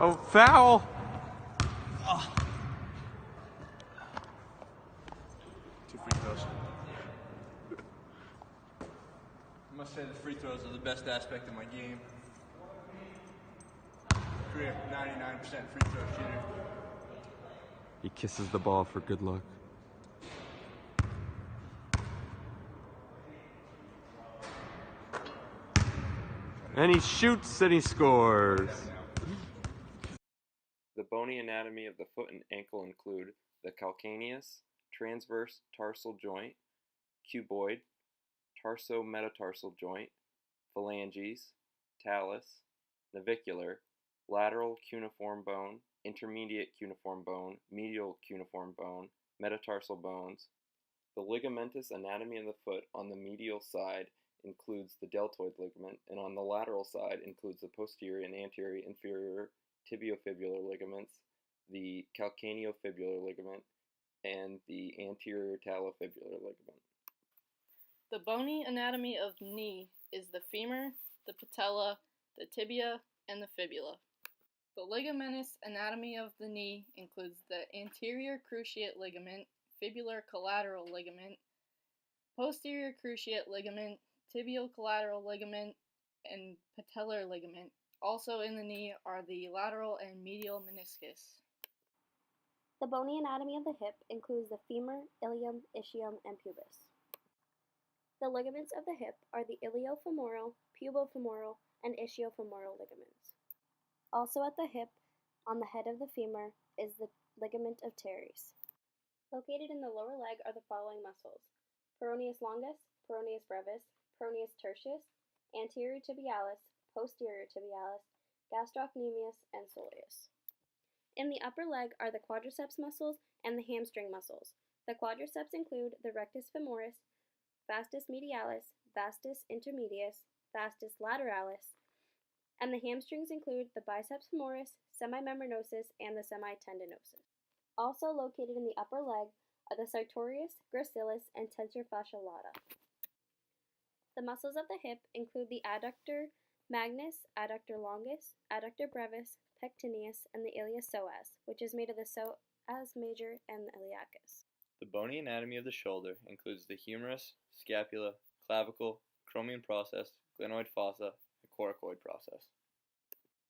Oh, foul! Oh. 2 free throws. I must say the free throws are the best aspect of my game. Career 99% free throw shooter. He kisses the ball for good luck. And he shoots and he scores. The bony anatomy of the foot and ankle include the calcaneus, transverse tarsal joint, cuboid, tarso-metatarsal joint, phalanges, talus, navicular, lateral cuneiform bone, intermediate cuneiform bone, medial cuneiform bone, metatarsal bones. The ligamentous anatomy of the foot on the medial side includes the deltoid ligament, and on the lateral side includes the posterior and anterior inferior tibiofibular ligaments, the calcaneofibular ligament, and the anterior talofibular ligament. The bony anatomy of knee is the femur, the patella, the tibia, and the fibula. The ligamentous anatomy of the knee includes the anterior cruciate ligament, fibular collateral ligament, posterior cruciate ligament, tibial collateral ligament, and patellar ligament. Also in the knee are the lateral and medial meniscus. The bony anatomy of the hip includes the femur, ilium, ischium, and pubis. The ligaments of the hip are the iliofemoral, pubofemoral, and ischiofemoral ligaments. Also at the hip, on the head of the femur, is the ligament of teres. Located in the lower leg are the following muscles: peroneus longus, peroneus brevis, peroneus tertius, anterior tibialis, posterior tibialis, gastrocnemius, and soleus. In the upper leg are the quadriceps muscles and the hamstring muscles. The quadriceps include the rectus femoris, vastus medialis, vastus intermedius, vastus lateralis, and the hamstrings include the biceps femoris, semimembranosus, and the semitendinosus. Also located in the upper leg are the sartorius, gracilis, and tensor fascia lata. The muscles of the hip include the adductor magnus, adductor longus, adductor brevis, pectineus, and the ilius psoas, which is made of the psoas major and the iliacus. The bony anatomy of the shoulder includes the humerus, scapula, clavicle, acromion process, glenoid fossa, and coracoid process.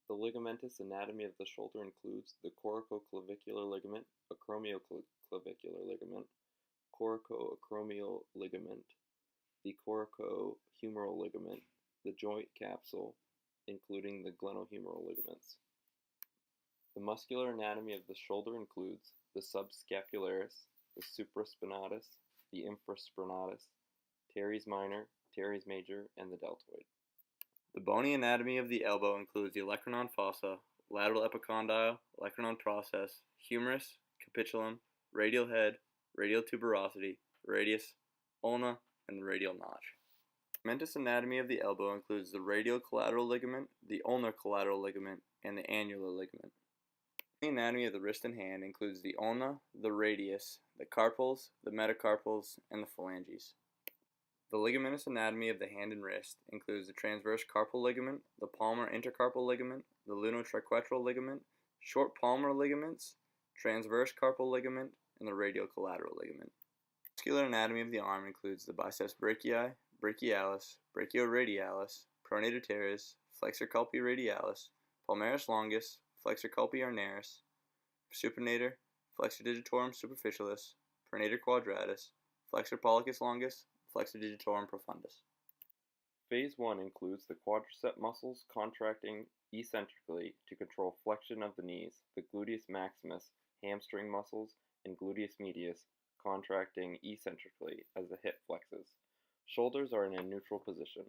The ligamentous anatomy of the shoulder includes the coracoclavicular ligament, acromioclavicular ligament, coracoacromial ligament, the coracohumeral ligament, the joint capsule, including the glenohumeral ligaments. The muscular anatomy of the shoulder includes the subscapularis, the supraspinatus, the infraspinatus, teres minor, teres major, and the deltoid. The bony anatomy of the elbow includes the olecranon fossa, lateral epicondyle, olecranon process, humerus, capitulum, radial head, radial tuberosity, radius, ulna, and the radial notch. The ligamentous anatomy of the elbow includes the radial collateral ligament, the ulnar collateral ligament, and the annular ligament. The anatomy of the wrist and hand includes the ulna, the radius, the carpals, the metacarpals, and the phalanges. The ligamentous anatomy of the hand and wrist includes the transverse carpal ligament, the palmar intercarpal ligament, the lunotriquetral ligament, short palmar ligaments, transverse carpal ligament, and the radial collateral ligament. The muscular anatomy of the arm includes the biceps brachii, brachialis, brachioradialis, pronator teres, flexor carpi radialis, palmaris longus, flexor carpi arnaris, supinator, flexor digitorum superficialis, pronator quadratus, flexor pollicus longus, flexor digitorum profundus. Phase 1 includes the quadricep muscles contracting eccentrically to control flexion of the knees, the gluteus maximus, hamstring muscles, and gluteus medius contracting eccentrically as the hip flexes. Shoulders are in a neutral position.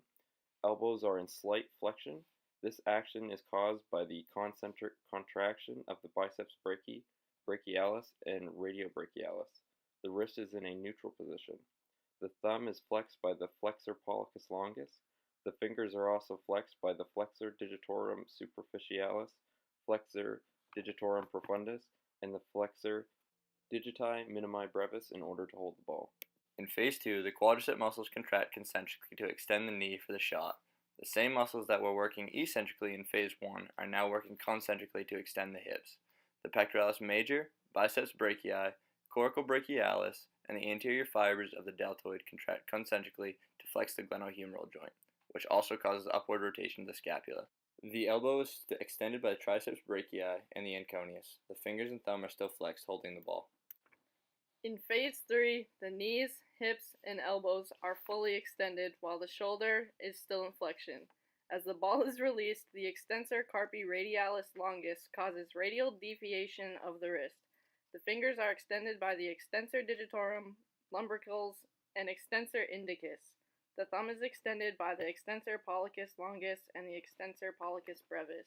Elbows are in slight flexion. This action is caused by the concentric contraction of the biceps brachii, brachialis, and radiobrachialis. The wrist is in a neutral position. The thumb is flexed by the flexor pollicus longus. The fingers are also flexed by the flexor digitorum superficialis, flexor digitorum profundus, and the flexor digiti minimi brevis in order to hold the ball. In phase 2, the quadricep muscles contract concentrically to extend the knee for the shot. The same muscles that were working eccentrically in phase 1 are now working concentrically to extend the hips. The pectoralis major, biceps brachii, coracobrachialis, and the anterior fibers of the deltoid contract concentrically to flex the glenohumeral joint, which also causes upward rotation of the scapula. The elbow is extended by the triceps brachii and the anconeus. The fingers and thumb are still flexed, holding the ball. In phase 3, the knees, hips, and elbows are fully extended while the shoulder is still in flexion. As the ball is released, the extensor carpi radialis longus causes radial deviation of the wrist. The fingers are extended by the extensor digitorum, lumbricals, and extensor indicus. The thumb is extended by the extensor pollicis longus and the extensor pollicis brevis.